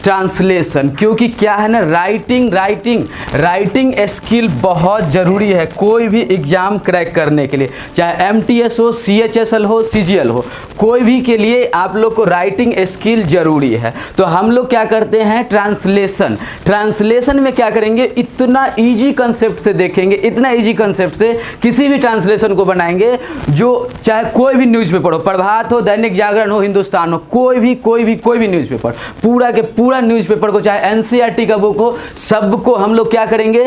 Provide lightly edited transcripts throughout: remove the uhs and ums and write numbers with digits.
Translation, क्योंकि क्या है ना, राइटिंग स्किल बहुत ज़रूरी है कोई भी एग्ज़ाम क्रैक करने के लिए, चाहे MTS हो, CHSL हो, CGL हो, कोई भी के लिए आप लोग को राइटिंग स्किल ज़रूरी है। तो हम लोग क्या करते हैं, ट्रांसलेशन में क्या करेंगे, इतना ईजी कंसेप्ट से देखेंगे, इतना ईजी कंसेप्ट से किसी भी ट्रांसलेशन को बनाएंगे, जो चाहे कोई भी न्यूज़पेपर हो, प्रभात हो, दैनिक जागरण हो, हिंदुस्तान हो, कोई भी न्यूज़पेपर, पूरा के पूरा न्यूज़पेपर को, चाहे NCERT का बुक हो, सबको हम लोग क्या करेंगे,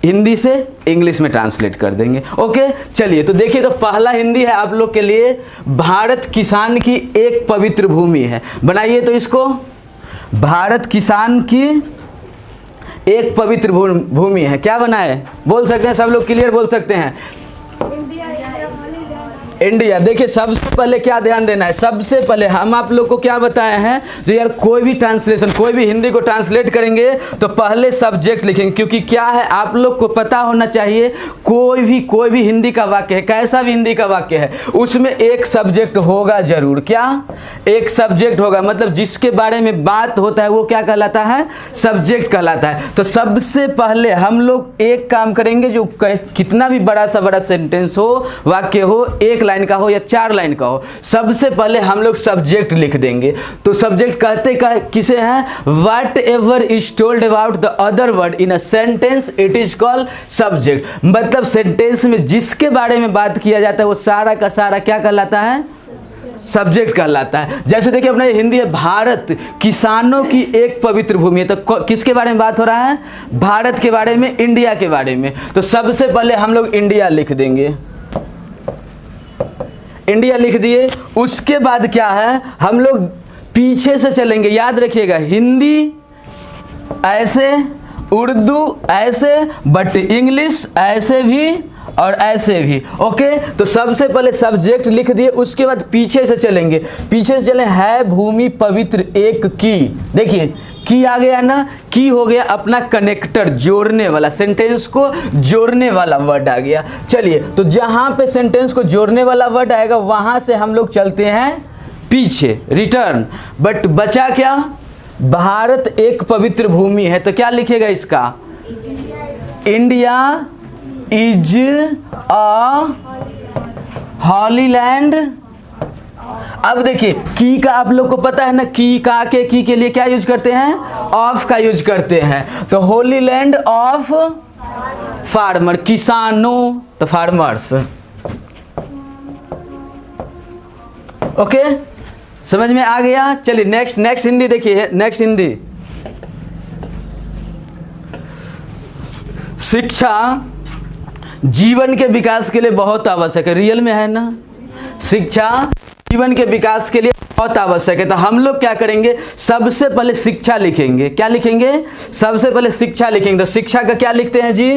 हिंदी से इंग्लिश में ट्रांसलेट कर देंगे। ओके, चलिए तो देखिए, तो पहला हिंदी है आप लोग के लिए, भारत किसान की एक पवित्र भूमि है। बनाइए तो इसको, भारत किसान की एक पवित्र भूमि है। क्या बनाए, बोल सकते हैं सब लोग, क्लियर बोल सकते हैं, इंडिया। देखिए सबसे पहले क्या ध्यान देना है, सबसे पहले हम आप लोग को क्या बताए हैं, जो यार कोई भी ट्रांसलेशन, कोई भी हिंदी को ट्रांसलेट करेंगे तो पहले सब्जेक्ट लिखेंगे, क्योंकि क्या है आप लोग को पता होना चाहिए, कोई भी हिंदी का वाक्य है, कैसा भी हिंदी का वाक्य है, उसमें एक सब्जेक्ट होगा जरूर। क्या, एक सब्जेक्ट होगा, मतलब जिसके बारे में बात होता है वो क्या कहलाता है, सब्जेक्ट कहलाता है। तो सबसे पहले हम लोग एक काम करेंगे, जो कितना भी बड़ा सेंटेंस हो, वाक्य हो, एक लाइन का हो या 4 लाइन का हो, सबसे पहले हम लोग सब्जेक्ट लिख देंगे। तो सब्जेक्ट कहते किसे हैं, what ever is told about the other word in a sentence it is called subject. मतलब सेंटेंस में जिसके बारे में बात किया जाता है वो सारा का सारा क्या कहलाता है, सब्जेक्ट कहलाता है। जैसे देखिए अपना हिंदी है, भारत किसानों की एक पवित्र भूमि है, तो किसके बारे में बात हो रहा है, भारत के बारे में, इंडिया के बारे में। तो सबसे पहले हम लोग इंडिया लिख देंगे, इंडिया लिख दिए। उसके बाद क्या है, हम लोग पीछे से चलेंगे, याद रखिएगा, हिंदी ऐसे, उर्दू ऐसे, बट इंग्लिश ऐसे भी और ऐसे भी। ओके, तो सबसे पहले सब्जेक्ट लिख दिए, उसके बाद पीछे से चलेंगे, पीछे से चले, है भूमि पवित्र एक की। देखिए की आ गया ना, की हो गया अपना कनेक्टर, जोड़ने वाला, सेंटेंस को जोड़ने वाला वर्ड आ गया। चलिए, तो जहां पे सेंटेंस को जोड़ने वाला वर्ड आएगा वहां से हम लोग चलते हैं पीछे, रिटर्न। बट बचा क्या, भारत एक पवित्र भूमि है, तो क्या लिखेगा इसका, India is a holy land. अब देखिए की का आप लोग को पता है ना, की का के की के लिए क्या यूज करते हैं, ऑफ का यूज करते हैं। तो होली लैंड ऑफ फार्मर, किसानों, तो फार्मर्स। ओके, समझ में आ गया। चलिए नेक्स्ट हिंदी देखिए, नेक्स्ट हिंदी, शिक्षा जीवन के विकास के लिए बहुत आवश्यक है। रियल में है ना, शिक्षा जीवन के विकास के लिए बहुत आवश्यक है। तो हम लोग क्या करेंगे, सबसे पहले शिक्षा लिखेंगे। क्या लिखेंगे, सबसे पहले शिक्षा लिखेंगे। तो शिक्षा का क्या लिखते हैं जी,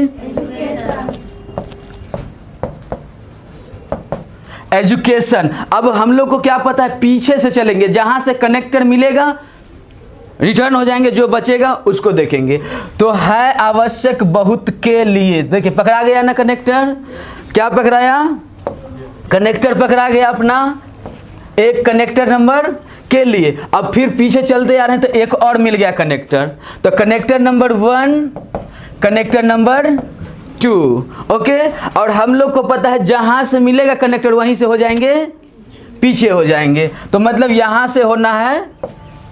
एजुकेशन। अब हम लोग को क्या पता है, पीछे से चलेंगे, जहां से कनेक्टर मिलेगा रिटर्न हो जाएंगे, जो बचेगा उसको देखेंगे। तो है आवश्यक बहुत के लिए, देखिए पकड़ा गया ना कनेक्टर, क्या पकड़ाया, कनेक्टर पकड़ा गया अपना, एक कनेक्टर नंबर के लिए। अब फिर पीछे चलते आ रहे हैं तो एक और मिल गया कनेक्टर, तो connector number 1, connector number 2। Okay, और हम लोग को पता है जहां से मिलेगा कनेक्टर वहीं से हो जाएंगे पीछे हो जाएंगे, तो मतलब यहां से होना है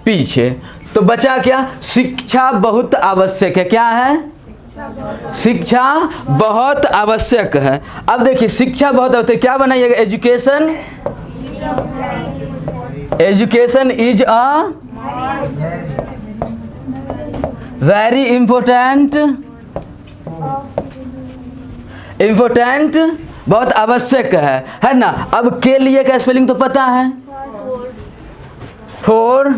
पीछे। तो बचा क्या, शिक्षा बहुत आवश्यक है। क्या है, शिक्षा बहुत आवश्यक है। अब देखिए शिक्षा बहुत आवश्यक, क्या बनाइएगा, education, education is a very important, important बहुत आवश्यक है ना। अब के लिए का स्पेलिंग तो पता है, फॉर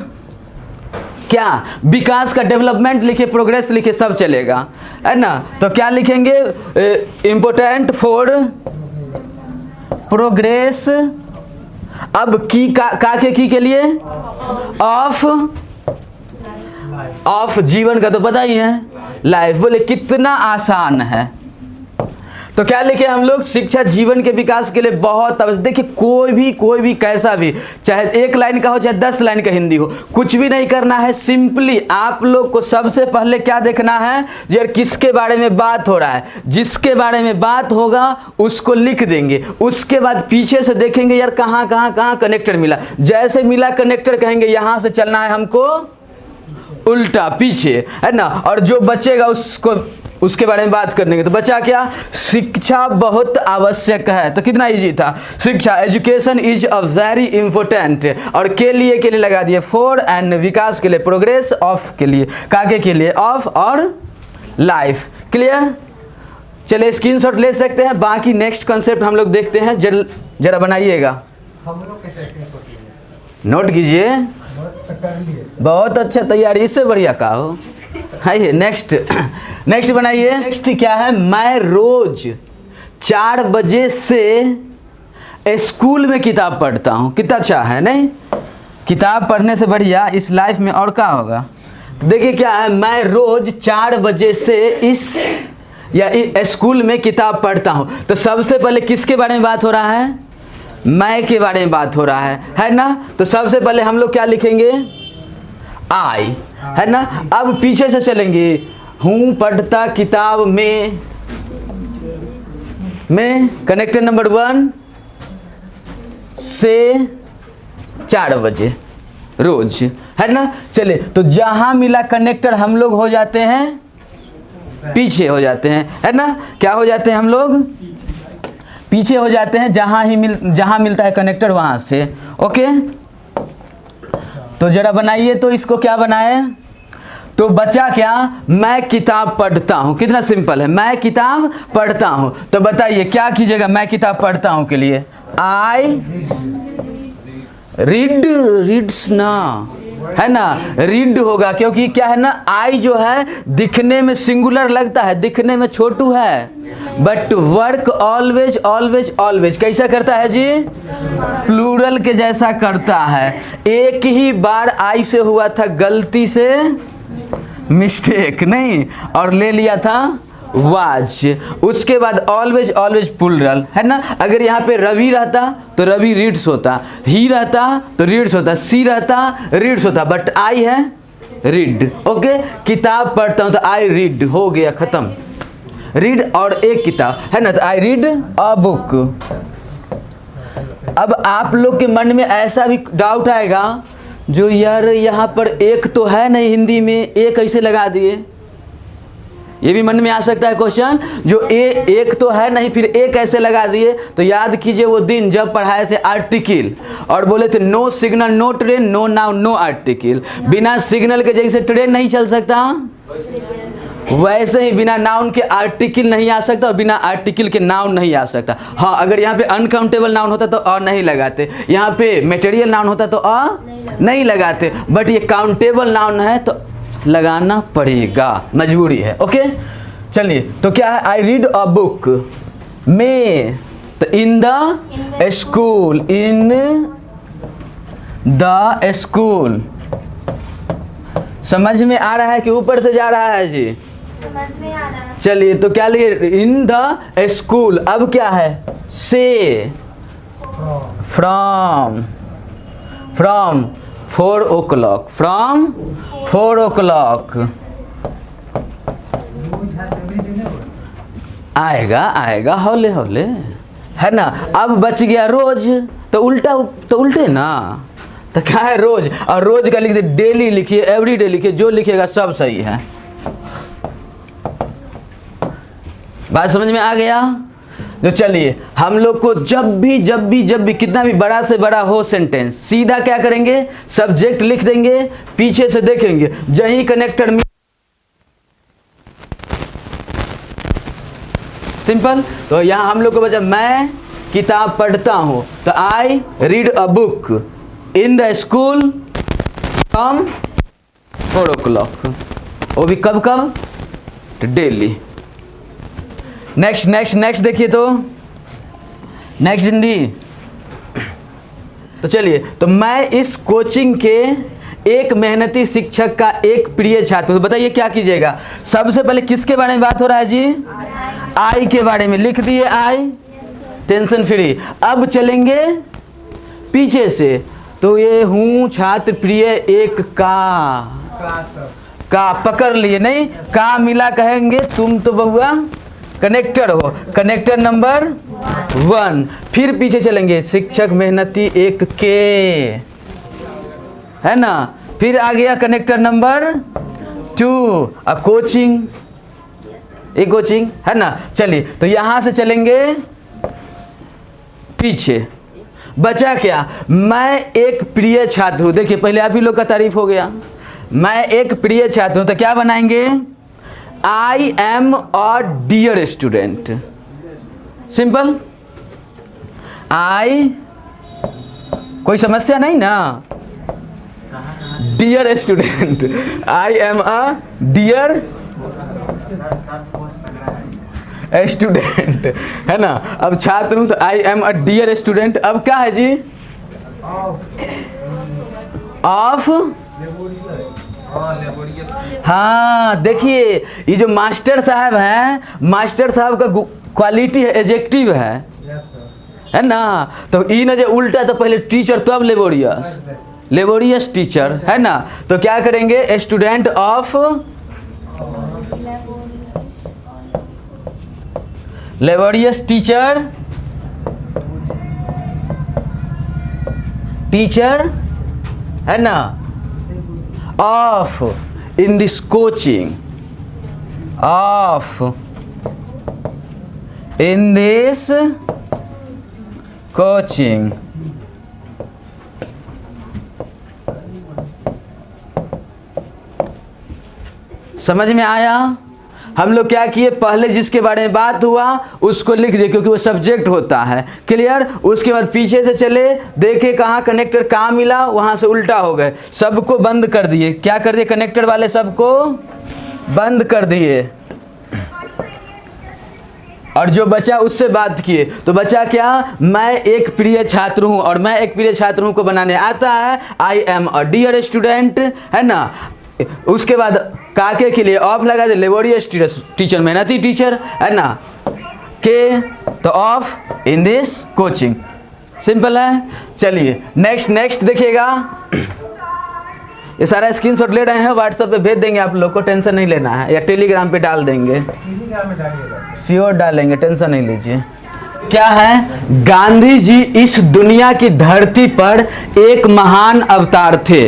क्या, विकास का, डेवलपमेंट लिखे, प्रोग्रेस लिखे, सब चलेगा, है ना। तो क्या लिखेंगे, इंपॉर्टेंट फॉर प्रोग्रेस। अब की का के लिए ऑफ जीवन का तो पता ही है, लाइफ। बोले कितना आसान है, तो क्या लिखे हम लोग, शिक्षा जीवन के विकास के लिए बहुत आवश्यक। देखिए कोई भी कैसा भी, चाहे 1 लाइन का हो चाहे 10 लाइन का हिंदी हो, कुछ भी नहीं करना है। सिंपली आप लोग को सबसे पहले क्या देखना है, यार किसके बारे में बात हो रहा है, जिसके बारे में बात होगा उसको लिख देंगे। उसके बाद पीछे से देखेंगे यार कहाँ कनेक्टर मिला, जैसे मिला कनेक्टर कहेंगे यहाँ से चलना है हमको उल्टा पीछे, है ना। और जो बचेगा उसको उसके बारे में बात करने के, तो बचा क्या, शिक्षा बहुत आवश्यक है। तो कितना इजी था, शिक्षा, education is a very important, और के लिए लगा दिए फॉर, एंड विकास के लिए, प्रोग्रेस, ऑफ के लिए, काके के लिए ऑफ, और लाइफ। क्लियर। चलिए स्क्रीनशॉट ले सकते हैं। बाकी नेक्स्ट कॉन्सेप्ट हम लोग देखते हैं, जरा बनाइएगा, नोट कीजिए। बहुत अच्छा तैयारी, इससे बढ़िया का हो। आइए नेक्स्ट बनाइए। नेक्स्ट क्या है, मैं रोज 4 बजे से स्कूल में किताब पढ़ता हूँ। कितना अच्छा है नहीं, किताब पढ़ने से बढ़िया इस लाइफ में और क्या होगा। तो देखिए क्या है, मैं रोज 4 बजे से स्कूल में किताब पढ़ता हूँ। तो सबसे पहले किसके बारे में बात हो रहा है, मैं के बारे में बात हो रहा है ना। तो सबसे पहले हम लोग क्या लिखेंगे, आई, है ना। अब पीछे से चलेंगे, हूँ पढ़ता किताब में कनेक्टर नंबर 1 से 4 बजे रोज, है ना। चलिए तो जहां मिला कनेक्टर हम लोग हो जाते हैं पीछे हो जाते हैं, है ना। क्या हो जाते हैं हम लोग, पीछे हो जाते हैं, जहां मिलता है कनेक्टर वहां से। ओके, तो जरा बनाइए। तो इसको क्या बनाए, तो बचा क्या, मैं किताब पढ़ता हूं। कितना सिंपल है, मैं किताब पढ़ता हूं। तो बताइए क्या कीजिएगा, मैं किताब पढ़ता हूं के लिए, आई रीड्स ना, है ना, रीड होगा। क्योंकि क्या है ना, आई जो है दिखने में सिंगुलर लगता है, दिखने में छोटू है, बट वर्क ऑलवेज कैसा करता है जी, प्लूरल के जैसा करता है। एक ही बार आई से हुआ था गलती से मिस्टेक नहीं, और ले लिया था वाज, उसके बाद ऑलवेज प्लूरल, है ना। अगर यहाँ पे रवि रहता तो रवि रीड्स होता, ही रहता तो रीड्स होता, सी रहता रीड्स होता, बट आई है रीड। ओके, किताब पढ़ता हूँ तो आई रीड, हो गया खत्म, रीड और एक किताब, है ना। तो आई रीड अ बुक। अब आप लोग के मन में ऐसा भी डाउट आएगा, जो यार यहाँ पर एक तो है नहीं हिंदी में, एक कैसे लगा दिए, ये भी मन में आ सकता है क्वेश्चन, जो एक तो है नहीं फिर एक कैसे लगा दिए। तो याद कीजिए वो दिन जब पढ़ाए थे आर्टिकल, और बोले थे no signal no train, no noun no article. बिना सिग्नल के जैसे ट्रेन नहीं चल सकता, वैसे ही बिना नाउन के आर्टिकल नहीं आ सकता, और बिना आर्टिकल के नाउन नहीं आ सकता। हाँ, अगर यहाँ पे अनकाउंटेबल नाउन होता तो अ नहीं लगाते, यहाँ पे मटेरियल नाउन होता तो अ नहीं लगाते, बट ये काउंटेबल नाउन है तो लगाना पड़ेगा, मजबूरी है। ओके, चलिए तो क्या है, आई रीड अ बुक में, तो in the school, in the school. समझ में आ रहा है कि ऊपर से जा रहा है जी, समझ में आ रहा है। चलिए तो क्या लिए, इन द स्कूल। अब क्या है, से, फ्रॉम 4 o'clock, फ्रॉम 4 o'clock। आएगा हौले, है ना। अब बच गया रोज, तो उल्टे ना, तो क्या है रोज, और रोज का लिख दे, डेली लिखिए, एवरीडे लिखिए, जो लिखेगा सब सही है। बात समझ में आ गया। तो चलिए हम लोग को जब भी कितना भी बड़ा से बड़ा हो सेंटेंस, सीधा क्या करेंगे, सब्जेक्ट लिख देंगे, पीछे से देखेंगे जहीं कनेक्टर, सिंपल। तो यहाँ हम लोग को बचा, मैं किताब पढ़ता हूँ, तो I read a book in the school from 4 o'clock। वो भी कब, तो डेली। नेक्स्ट देखिए, तो नेक्स्ट हिंदी। तो चलिए, तो मैं इस कोचिंग के एक मेहनती शिक्षक का एक प्रिय छात्र। तो बताइए क्या कीजिएगा, सबसे पहले किसके बारे में बात हो रहा है जी, आई के बारे में लिख दिए, आई टेंशन फ्री। अब चलेंगे पीछे से, तो ये हूँ छात्र प्रिय एक का पकड़ लिए, नहीं का मिला कहेंगे, तुम तो बउआ कनेक्टर हो, कनेक्टर नंबर 1। फिर पीछे चलेंगे, शिक्षक मेहनती एक के, है ना। फिर आ गया कनेक्टर नंबर 2, अब कोचिंग, एक कोचिंग, है ना। चलिए तो यहाँ से चलेंगे पीछे, बचा क्या, मैं एक प्रिय छात्र हूँ। देखिए पहले आप ही लोग का तारीफ हो गया, मैं एक प्रिय छात्र हूँ, तो क्या बनाएंगे, I am a dear student, simple. I, कोई समस्या नहीं ना, dear student, I am a dear student, है ना। अब छात्र हूं तो I am a dear student. अब क्या है जी, ऑफ, हाँ देखिए ये जो मास्टर साहब हैं, मास्टर साहब का क्वालिटी है, एडजेक्टिव है ना। तो ई ना जो उल्टा, तो पहले टीचर तब लेबोरियस, लेबोरियस टीचर, है ना। तो क्या करेंगे, student of laborious teacher, teacher, है ना, of in this coaching, of in this coaching. समझ में आया। हम लोग क्या किए, पहले जिसके बारे में बात हुआ उसको लिख दिए, क्योंकि वो सब्जेक्ट होता है, क्लियर। उसके बाद पीछे से चले, देखे कहाँ कनेक्टर कहाँ मिला, वहाँ से उल्टा हो गए, सबको बंद कर दिए। क्या कर दिए, कनेक्टर वाले सबको बंद कर दिए, और जो बचा उससे बात किए। तो बचा क्या, मैं एक प्रिय छात्र हूँ, और मैं एक प्रिय छात्र हूँ को बनाने आता है, I am a dear student, है ना। उसके बाद काके के लिए ऑफ लगा दे, लेबोरियस टीचर, मेहनती टीचर, है ना, के तो of in this coaching, simple है। चलिए नेक्स्ट देखिएगा, ये सारा स्क्रीनशॉट ले रहे हैं, व्हाट्सएप पे भेज देंगे आप लोग को, टेंशन नहीं लेना है, या टेलीग्राम पे डाल देंगे, श्योर डालेंगे, टेंशन नहीं लीजिए। क्या है, गांधी जी इस दुनिया की धरती पर एक महान अवतार थे,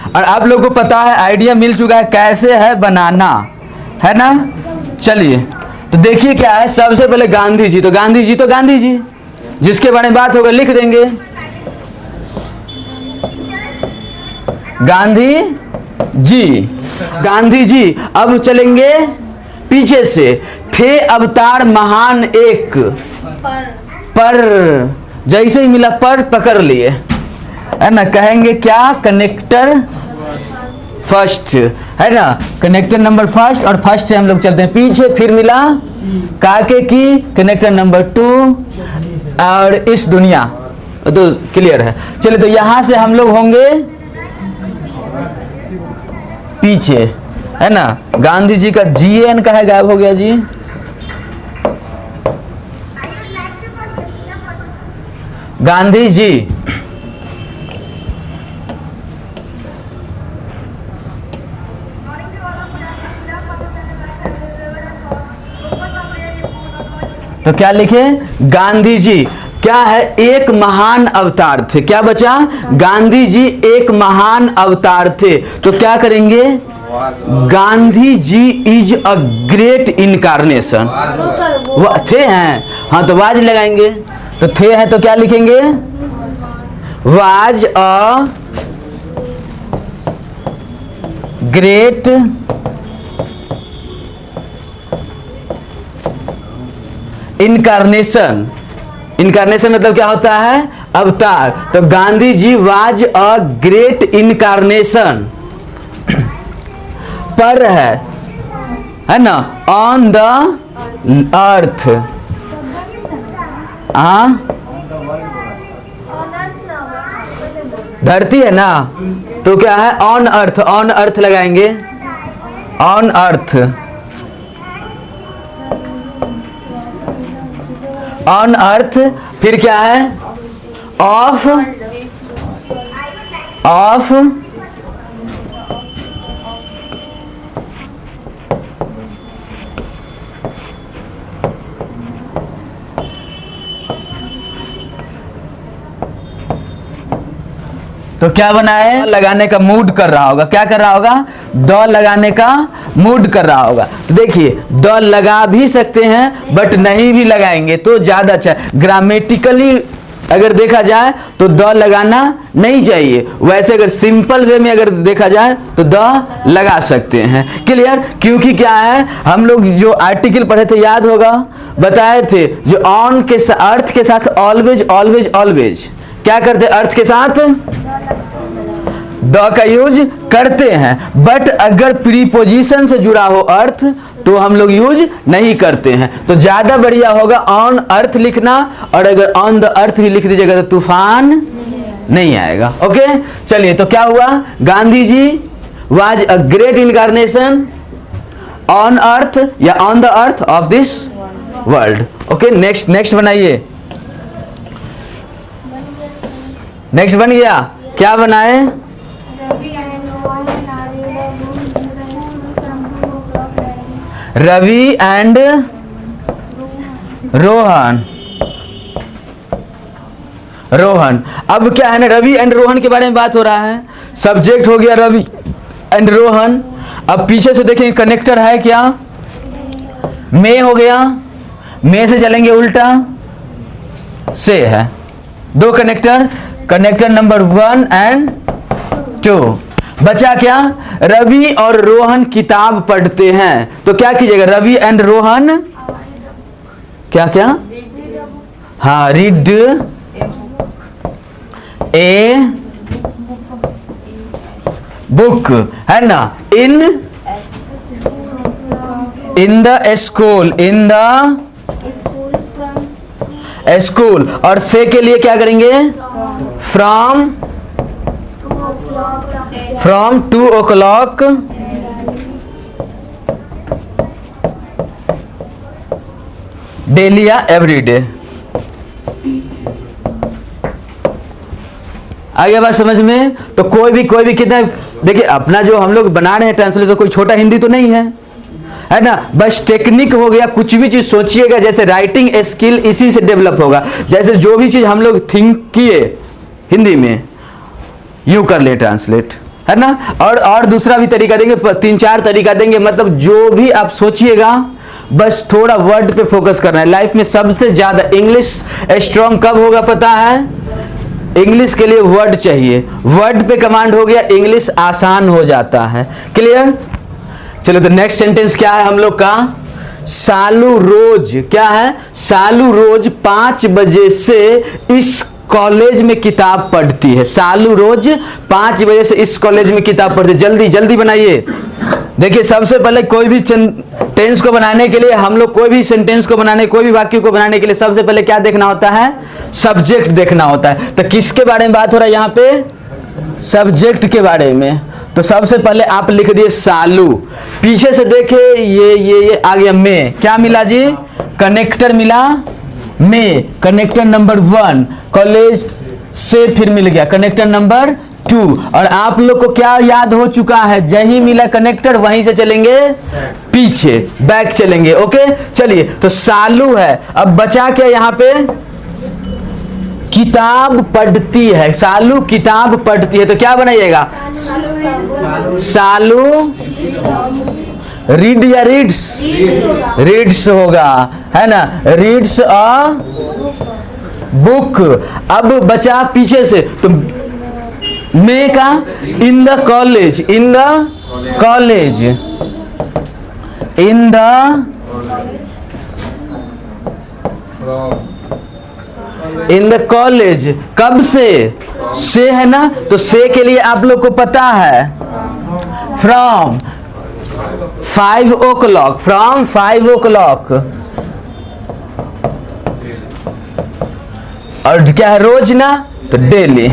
और आप लोगों को पता है, आइडिया मिल चुका है कैसे है बनाना, है ना। चलिए तो देखिए क्या है, सबसे पहले गांधी जी, तो गांधी जी जिसके बारे में बात होगा लिख देंगे, गांधी जी। अब चलेंगे पीछे से, थे अवतार महान एक, पर जैसे ही मिला पर पकड़ लिए, है ना, कहेंगे क्या, कनेक्टर फर्स्ट, है ना, कनेक्टर नंबर फर्स्ट, और फर्स्ट से हम लोग चलते हैं पीछे, फिर मिला काके की, कनेक्टर नंबर 2, और इस दुनिया, तो क्लियर है। चलिए तो यहां से हम लोग होंगे पीछे, है ना। गांधी जी का GN का है, गायब हो गया जी, गांधी जी, तो क्या लिखे, गांधी जी क्या है, एक महान अवतार थे। क्या बचा, गांधी जी एक महान अवतार थे, तो क्या करेंगे, Gandhi ji is a great incarnation, थे हैं, हाँ तो वाज लगाएंगे, तो थे हैं तो क्या लिखेंगे, was a great incarnation, incarnation मतलब क्या होता है, अवतार। तो Gandhi ji was a great incarnation, पर है ना, ऑन द अर्थ, धरती है ना, तो क्या है, ऑन अर्थ, ऑन अर्थ लगाएंगे, ऑन अर्थ, ऑन अर्थ, फिर क्या है, ऑफ ऑफ तो क्या बना है, लगाने का मूड कर रहा होगा, क्या कर रहा होगा, द लगाने का मूड कर रहा होगा। तो देखिए द लगा भी सकते हैं बट नहीं भी लगाएंगे तो ज्यादा अच्छा है। ग्रामेटिकली अगर देखा जाए तो द लगाना नहीं चाहिए, वैसे अगर सिंपल वे में अगर देखा जाए तो द लगा सकते हैं। क्लियर? क्योंकि क्या है, हम लोग जो आर्टिकल पढ़े थे याद होगा, बताए थे जो ऑन के अर्थ के साथ ऑलवेज ऑलवेज ऑलवेज क्या करते, अर्थ के साथ द का यूज करते हैं, बट अगर प्रीपोजिशन से जुड़ा हो अर्थ तो हम लोग यूज नहीं करते हैं। तो ज्यादा बढ़िया होगा ऑन अर्थ लिखना, और अगर ऑन द अर्थ भी लिख दीजिएगा तो तूफान नहीं आएगा। ओके, चलिए तो क्या हुआ, Gandhi ji was a great incarnation on earth या on the earth of this world. Okay, next बनाइए। नेक्स्ट बन गया, क्या बनाए, रवि एंड रोहन। रोहन, अब क्या है ना, रवि एंड रोहन के बारे में बात हो रहा है, सब्जेक्ट हो गया रवि एंड रोहन। अब पीछे से देखेंगे कनेक्टर है क्या, मे हो गया, मे से चलेंगे उल्टा, से है, दो कनेक्टर, कनेक्टर नंबर 1 एंड 2। बचा क्या, रवि और रोहन किताब पढ़ते हैं, तो क्या कीजिएगा, रवि एंड रोहन क्या क्या, हाँ, रीड ए बुक, है ना, in the school, in the school. और से के लिए क्या करेंगे, फ्रॉम 2 o'clock डेली या एवरी डे। आगे बात समझ में? तो कोई भी कितना, देखिए अपना जो हम लोग बना रहे हैं ट्रांसलेशन, कोई छोटा हिंदी तो नहीं है ना, बस टेक्निक हो गया। कुछ भी चीज सोचिएगा, जैसे राइटिंग स्किल इसी से डेवलप होगा, जैसे जो भी चीज हम लोग थिंक किए हिंदी में यूं कर ले ट्रांसलेट, है ना। और दूसरा भी तरीका देंगे, 3-4 तरीका देंगे, मतलब जो भी आप सोचिएगा बस थोड़ा वर्ड पे फोकस करना है। लाइफ में सबसे ज्यादा इंग्लिश स्ट्रांग कब होगा पता है, इंग्लिश के लिए वर्ड चाहिए, वर्ड पे कमांड हो गया, इंग्लिश आसान हो जाता है। क्लियर? चलो तो नेक्स्ट सेंटेंस क्या है हम लोग का, सालू रोज, क्या है, सालू रोज 5 बजे से इस कॉलेज में किताब पढ़ती है। सालू रोज 5 बजे से इस कॉलेज में किताब पढ़ती है। जल्दी जल्दी बनाइए। देखिए सबसे पहले कोई भी टेंस को बनाने के लिए, हम लोग कोई भी सेंटेंस को बनाने, कोई भी वाक्य को बनाने के लिए सबसे पहले क्या देखना होता है, सब्जेक्ट देखना होता है। तो किसके बारे में बात हो रहा है यहाँ पे, सब्जेक्ट के बारे में। तो सबसे पहले आप लिख दिए सालू, पीछे से देखे ये आ गया में, क्या मिला जी, कनेक्टर मिला में, कनेक्टर नंबर 1, कॉलेज से फिर मिल गया कनेक्टर नंबर 2। और आप लोग को क्या याद हो चुका है, जहीं मिला कनेक्टर वहीं से चलेंगे पीछे, बैक चलेंगे। ओके चलिए, तो सालू है। अब बचा क्या यहाँ पे, किताब पढ़ती है, सालू किताब पढ़ती है, तो क्या बनाइएगा, सालू रीड या रीड्स, रीड्स होगा, है ना, रीड्स अ बुक। अब बचा पीछे से तो में का, in the college, in the college, in the in the college, कब से है ना, तो से के लिए आप लोग को पता है फ्रॉम 5 o'clock, फ्रॉम 5 o'clock। और क्या है, रोज ना, तो डेली,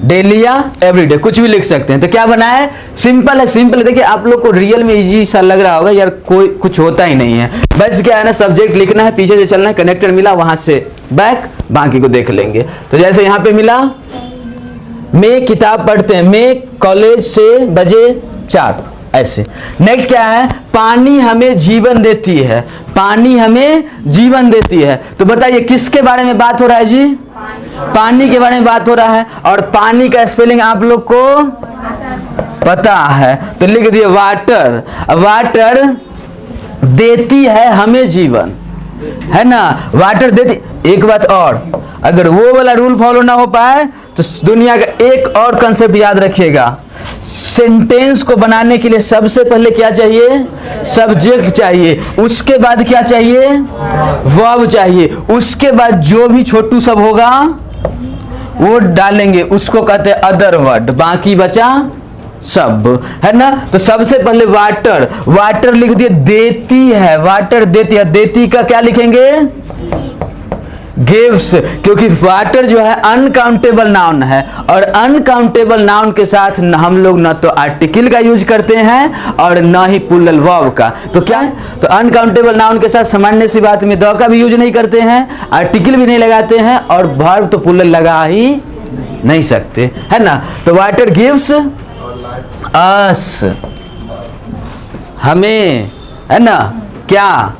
डेली या एवरीडे, कुछ भी लिख सकते हैं। तो क्या बना है, सिंपल है, सिंपल है। देखिए आप लोग को रियल में इजी सा लग रहा होगा, यार कोई कुछ होता ही नहीं है। बस क्या है ना, सब्जेक्ट लिखना है, पीछे से चलना है, कनेक्टर मिला वहां से बैक, बाकी को देख लेंगे। तो जैसे यहाँ पे मिला, मैं किताब पढ़ते हैं, मैं कॉलेज से बजे 4, ऐसे। नेक्स्ट क्या है, पानी हमें जीवन देती है, पानी हमें जीवन देती है। तो बताइए किसके बारे में बात हो रहा है जी, पानी के बारे में बात हो रहा है। और पानी का स्पेलिंग आप लोग को पता है, तो लिख दिए वाटर। वाटर देती है हमें जीवन, है ना, वाटर देती। एक बात और, अगर वो वाला रूल फॉलो ना हो पाए तो दुनिया का एक और कंसेप्ट याद रखिएगा, सेंटेंस को बनाने के लिए सबसे पहले क्या चाहिए, सब्जेक्ट चाहिए, उसके बाद क्या चाहिए, वर्ब चाहिए, उसके बाद जो भी छोटू सब होगा वो डालेंगे, उसको कहते हैं अदर वर्ड, बाकी बचा सब, है ना। तो सबसे पहले वाटर, वाटर लिख दिए, देती है, वाटर देती है, देती का क्या लिखेंगे, गिव्स, क्योंकि वाटर जो है अनकाउंटेबल नाउन है, और अनकाउंटेबल नाउन के साथ हम लोग ना तो आर्टिकल का यूज करते हैं और ना ही प्लूरल वर्ब का। तो क्या है, तो अनकाउंटेबल नाउन के साथ सामान्य सी बात में द का भी यूज नहीं करते हैं, आर्टिकल भी नहीं लगाते हैं, और वर्ब तो प्लूरल लगा ही नहीं सकते, है ना। तो वाटर गिव्स अस, हमें, है ना, क्या,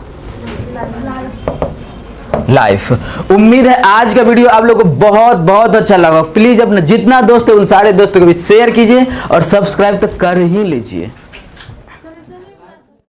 लाइफ। उम्मीद है आज का वीडियो आप लोगों को बहुत बहुत अच्छा लगा। प्लीज अपना जितना दोस्त है उन सारे दोस्तों को भी शेयर कीजिए और सब्सक्राइब तो कर ही लीजिए।